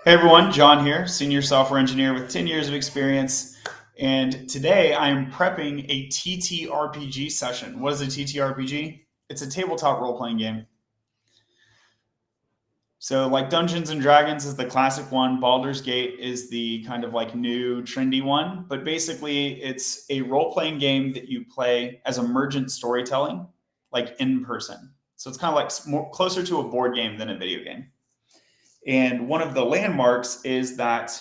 Hey everyone, John here, senior software engineer with 10 years of experience. And today I am prepping a TTRPG session. What is a TTRPG? It's a tabletop role playing game. So, like Dungeons and Dragons is the classic one, Baldur's Gate is the kind of like new trendy one. But basically, it's a role playing game that you play as emergent storytelling, like in person. So, it's kind of like more, closer to a board game than a video game. And one of the landmarks is that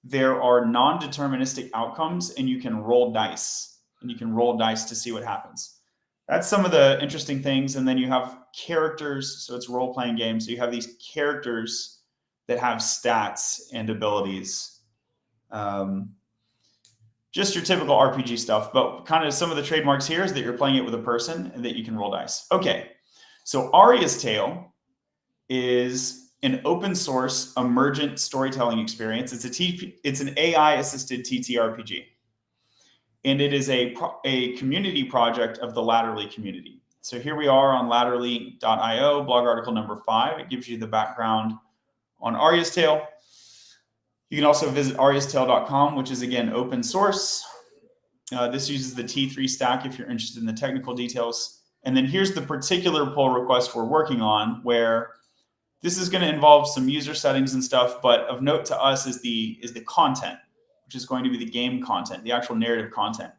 there are non-deterministic outcomes and you can roll dice to see what happens. That's some of the interesting things. And then you have characters, so it's role-playing game, so you have these characters that have stats and abilities. um, just your typical RPG stuff, but kind of some of the trademarks here is that you're playing it with a person and that you can roll dice. Okay, so Aria's Tale is an open source emergent storytelling experience. It's an AI assisted TTRPG, and it is a community project of the Latterly community. So here we are on latterly.io, blog article number 5. It gives you the background on Aria's Tale. You can also visit ariastale.com, which is again open source. This uses the T3 stack if you're interested in the technical details. And then here's the particular pull request we're working on, where this is going to involve some user settings and stuff, but of note to us is the content, which is going to be the game content, the actual narrative content.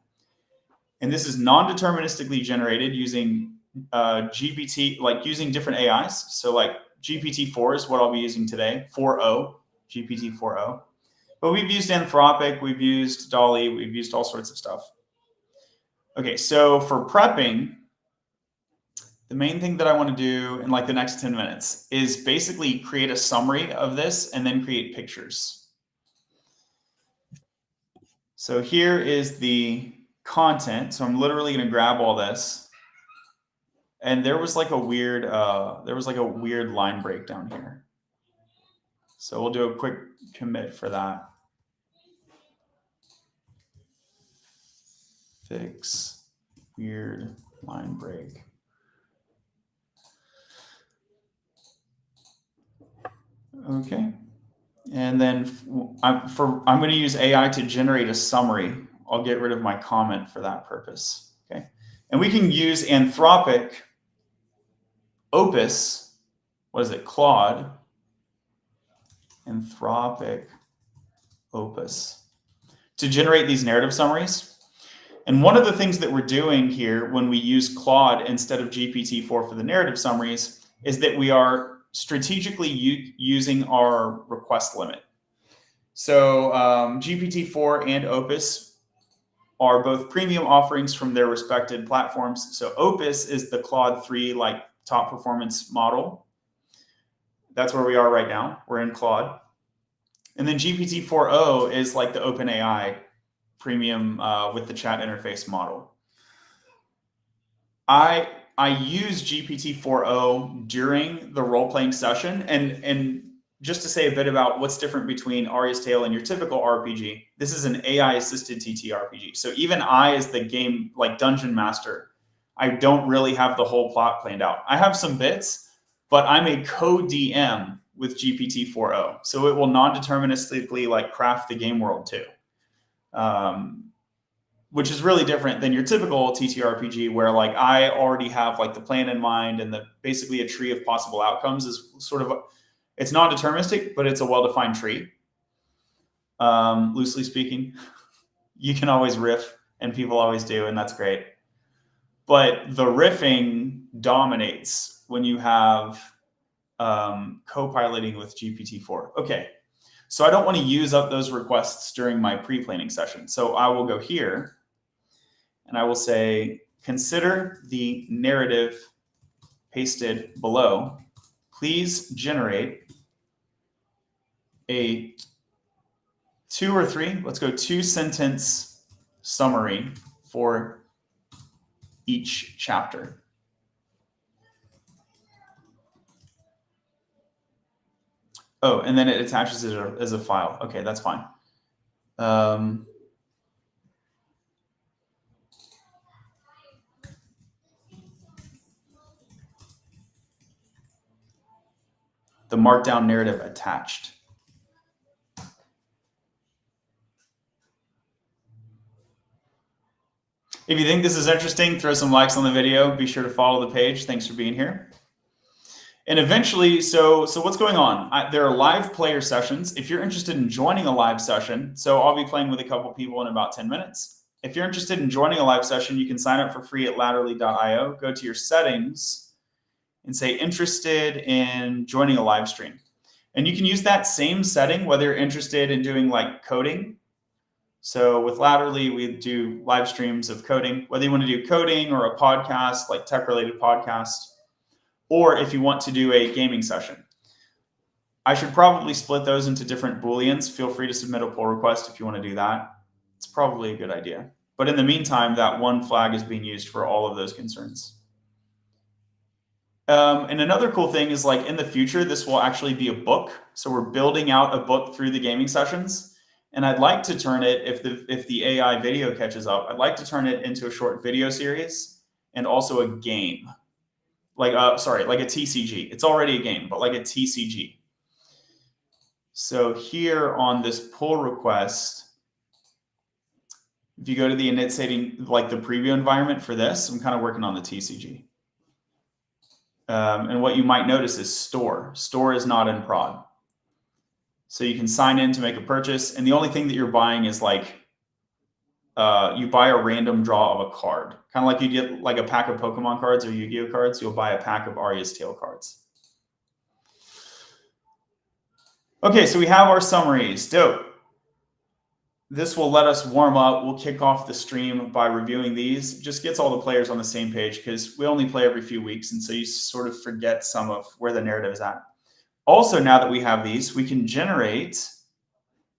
And this is non-deterministically generated using GPT, like using different AIs. So like GPT-4 is what I'll be using today, 4.0, GPT 4.0. But we've used Anthropic, we've used Dolly, we've used all sorts of stuff. Okay, so for prepping, the main thing that I want to do in like the next 10 minutes is basically create a summary of this and then create pictures. So here is the content. So I'm literally going to grab all this. And there was like a weird line break down here. So we'll do a quick commit for that. Fix weird line break. Okay. And then I'm going to use AI to generate a summary. I'll get rid of my comment for that purpose. Okay. And we can use Anthropic, Opus, what is it, Claude, Anthropic, Opus, to generate these narrative summaries. And one of the things that we're doing here when we use Claude instead of GPT-4 for the narrative summaries is that we are strategically using our request limit. So GPT-4 and Opus are both premium offerings from their respected platforms. So Opus is the Claude 3 like top performance model. That's where we are right now. We're in Claude. And then GPT 4.0 is like the OpenAI premium with the chat interface model. I use GPT 4.0 during the role playing session, and just to say a bit about what's different between Aria's Tale and your typical RPG, this is an AI assisted TTRPG. So even I, as the game like dungeon master, I don't really have the whole plot planned out. I have some bits, but I'm a co-DM with GPT 4.0, so it will non-deterministically like craft the game world too. Which is really different than your typical TTRPG, where like I already have like the plan in mind, and the basically a tree of possible outcomes is sort of it's non-deterministic, but it's a well-defined tree. Loosely speaking, you can always riff, and people always do, and that's great. But the riffing dominates when you have co-piloting with GPT-4. Okay, so I don't want to use up those requests during my pre-planning session. So I will go here and I will say, consider the narrative pasted below. Please generate a 2 or 3, let's go 2-sentence summary for each chapter. Oh, and then it attaches it as a file. Okay, that's fine. The markdown narrative attached. If you think this is interesting, throw some likes on the video. Be sure to follow the page. Thanks for being here. And eventually, so what's going on? There are live player sessions. If you're interested in joining a live session, so I'll be playing with a couple people in about 10 minutes. If you're interested in joining a live session, you can sign up for free at latterly.io. Go to your settings and say interested in joining a live stream. And you can use that same setting whether you're interested in doing like coding. So with Latterly, we do live streams of coding, whether you want to do coding or a podcast, like tech-related podcast, or if you want to do a gaming session. I should probably split those into different Booleans. Feel free to submit a pull request if you want to do that. It's probably a good idea. But in the meantime, that one flag is being used for all of those concerns. And another cool thing is like in the future, this will actually be a book. So we're building out a book through the gaming sessions. And I'd like to turn it, if the AI video catches up, I'd like to turn it into a short video series and also a game. Like a TCG. It's already a game, but like a TCG. So here on this pull request, if you go to the init setting, like the preview environment for this, I'm kind of working on the TCG. And what you might notice is store. Store is not in prod. So you can sign in to make a purchase. And the only thing that you're buying is like, you buy a random draw of a card. Kind of like you get like a pack of Pokemon cards or Yu-Gi-Oh cards, you'll buy a pack of Aria's Tale cards. Okay, so we have our summaries. Dope. This will let us warm up. We'll kick off the stream by reviewing these. Just gets all the players on the same page because we only play every few weeks. And so you sort of forget some of where the narrative is at. Also, now that we have these, we can generate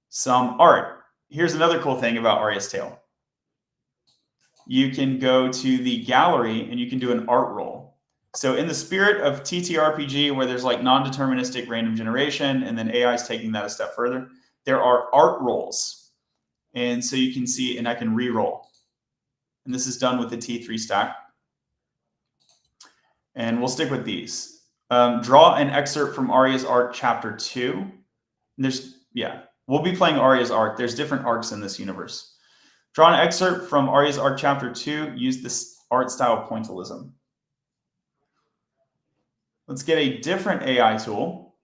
some art. Here's another cool thing about Aria's Tale. You can go to the gallery and you can do an art roll. So in the spirit of TTRPG, where there's like non-deterministic random generation, and then AI is taking that a step further, there are art rolls. And so you can see, and I can re-roll. And this is done with the T3 stack. And we'll stick with these. Draw an excerpt from Aria's Arc Chapter 2. And we'll be playing Aria's Arc. There's different arcs in this universe. Draw an excerpt from Aria's Arc Chapter 2. Use this art style pointillism. Let's get a different AI tool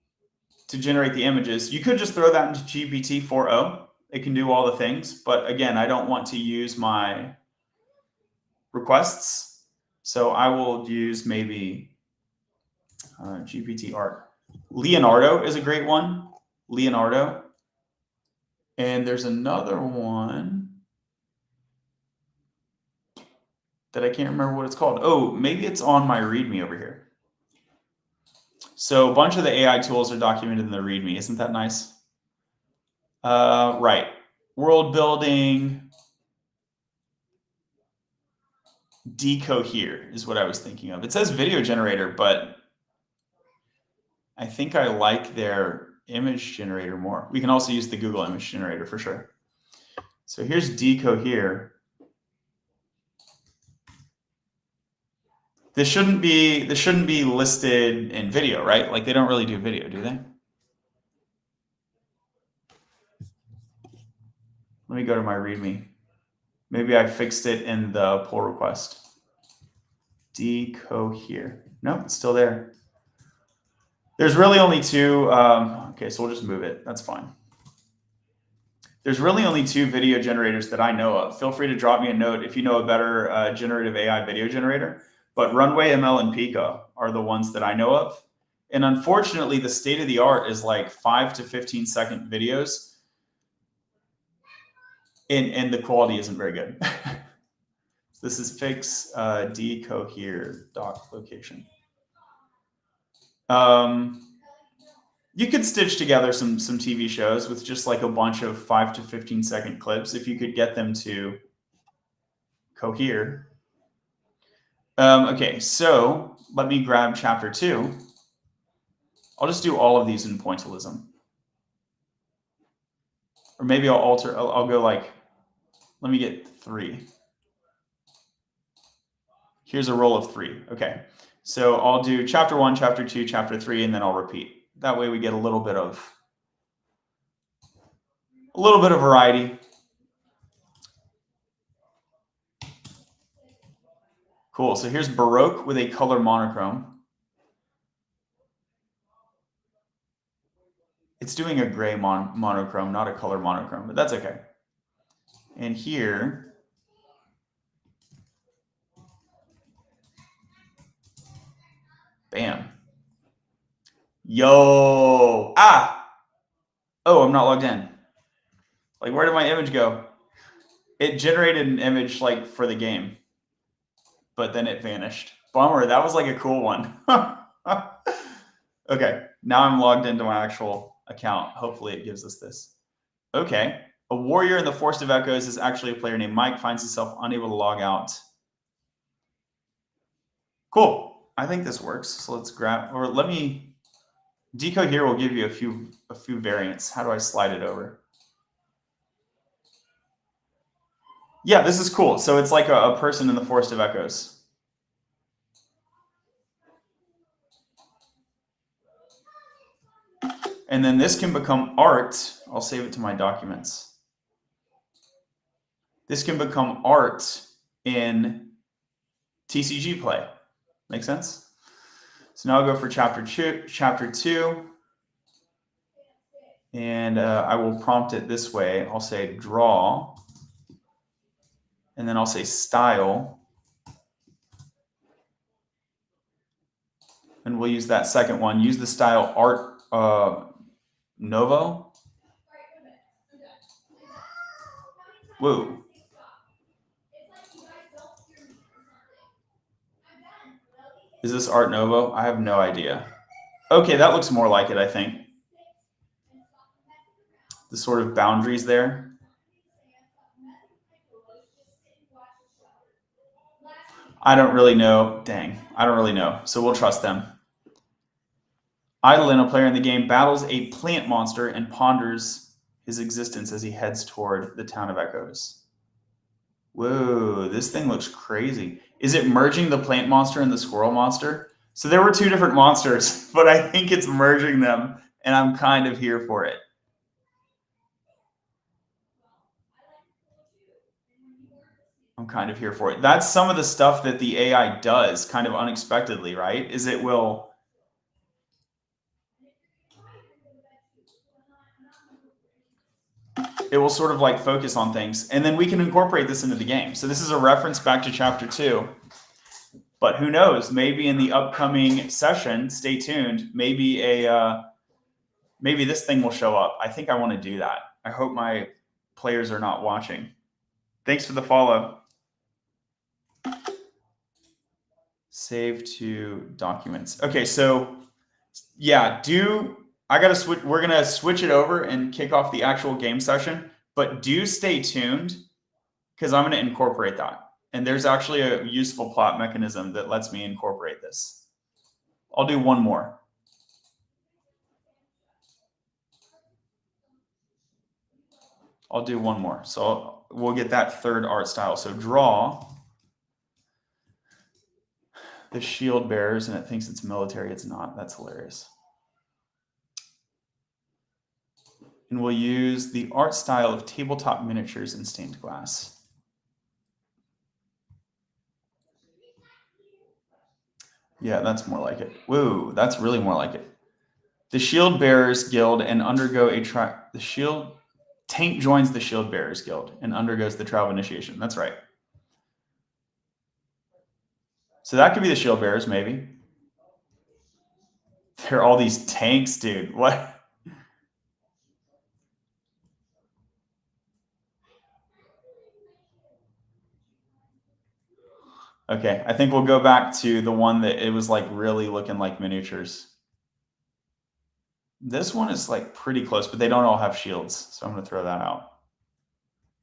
to generate the images. You could just throw that into GPT-4o. It can do all the things, but again, I don't want to use my requests. So I will use maybe GPT art. Leonardo is a great one. Leonardo. And there's another one that I can't remember what it's called. Oh, maybe it's on my README over here. So a bunch of the AI tools are documented in the README. Isn't that nice? Right. World building. Decohere is what I was thinking of. It says video generator, but I think I like their image generator more. We can also use the Google image generator for sure. So here's Decohere. This shouldn't be listed in video, right? Like they don't really do video, do they? Let me go to my README. Maybe I fixed it in the pull request. Decohere. Nope, it's still there. There's really only two. Okay, so we'll just move it. That's fine. There's really only two video generators that I know of. Feel free to drop me a note if you know a better generative AI video generator. But Runway ML and Pika are the ones that I know of. And unfortunately, the state of the art is like 5 to 15 second videos. And the quality isn't very good. This is fix decohere doc location. You could stitch together some TV shows with just like a bunch of 5 to 15 second clips if you could get them to cohere. Okay, so let me grab chapter 2. I'll just do all of these in pointillism. Or maybe I'll go like, let me get 3. Here's a roll of 3. Okay, so I'll do chapter 1, chapter 2, chapter 3, and then I'll repeat. That way we get a little bit of variety. Cool. So here's Baroque with a color monochrome. It's doing a gray monochrome, not a color monochrome, but that's okay. And here, bam. Yo, oh, I'm not logged in. Like, where did my image go? It generated an image like for the game, but then it vanished. Bummer, that was like a cool one. Okay, now I'm logged into my actual account. Hopefully it gives us this. Okay, a warrior in the Forest of Echoes is actually a player named Mike, finds himself unable to log out. Cool, I think this works. So let's grab, or let me, Deco here will give you a few variants. How do I slide it over? Yeah, this is cool. So it's like a person in the Forest of Echoes. And then this can become art. I'll save it to my documents. This can become art in TCG play. Make sense? So now I'll go for chapter two, and I will prompt it this way. I'll say draw, and then I'll say style, and we'll use that second one. Use the style art Novo. Whoa. Is this Art Nouveau? I have no idea. Okay, that looks more like it, I think. The sort of boundaries there. I don't really know. Dang, I don't really know. So we'll trust them. Eidolon, a player in the game, battles a plant monster and ponders his existence as he heads toward the town of Echoes. Whoa, this thing looks crazy. Is it merging the plant monster and the squirrel monster? So there were two different monsters, but I think it's merging them, and I'm kind of here for it. I'm kind of here for it. That's some of the stuff that the AI does kind of unexpectedly, right? Is it will sort of like focus on things, and then we can incorporate this into the game. So this is a reference back to chapter 2. But who knows? Maybe in the upcoming session, stay tuned. Maybe maybe this thing will show up. I think I want to do that. I hope my players are not watching. Thanks for the follow. Save to documents. Okay, so yeah, I gotta switch. We're gonna switch it over and kick off the actual game session. But do stay tuned because I'm gonna incorporate that. And there's actually a useful plot mechanism that lets me incorporate this. I'll do one more. I'll do one more. So we'll get that third art style. So draw the shield bearers, and it thinks it's military. It's not. That's hilarious. And we'll use the art style of tabletop miniatures and stained glass. Yeah, that's more like it. Whoa, that's really more like it. The Shield Bearers Guild and undergo the Shield Tank joins the Shield Bearers Guild and undergoes the trial of initiation. That's right. So that could be the Shield Bearers, maybe. They're all these tanks, dude. What? Okay, I think we'll go back to the one that it was like really looking like miniatures. This one is like pretty close, but they don't all have shields, so I'm going to throw that out.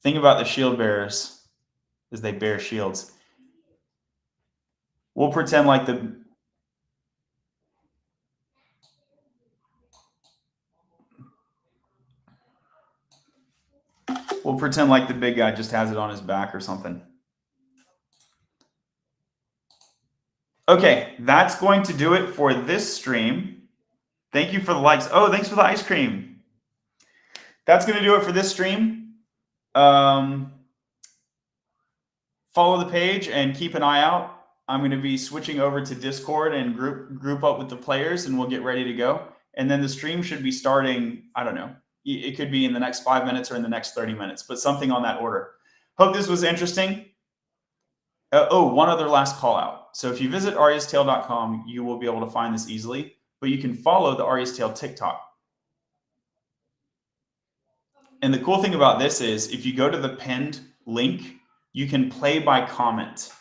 Thing about the shield bearers is they bear shields. We'll pretend like the big guy just has it on his back or something. Okay, that's going to do it for this stream. Thank you for the likes. Oh, thanks for the ice cream. That's going to do it for this stream. Follow the page and keep an eye out. I'm going to be switching over to Discord and group up with the players, and we'll get ready to go. And then the stream should be starting, I don't know, it could be in the next 5 minutes or in the next 30 minutes, but something on that order. Hope this was interesting. One other last call out. So if you visit ariastale.com, you will be able to find this easily, but you can follow the Aria's Tale TikTok. And the cool thing about this is if you go to the pinned link, you can play by comment.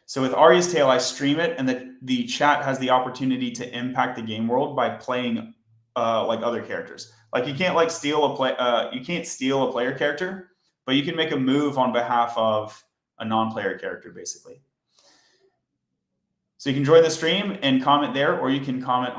So with Aria's Tale, I stream it, and the chat has the opportunity to impact the game world by playing like other characters. Like you can't steal a player character, but you can make a move on behalf of a non-player character, basically. So you can join the stream and comment there, or you can comment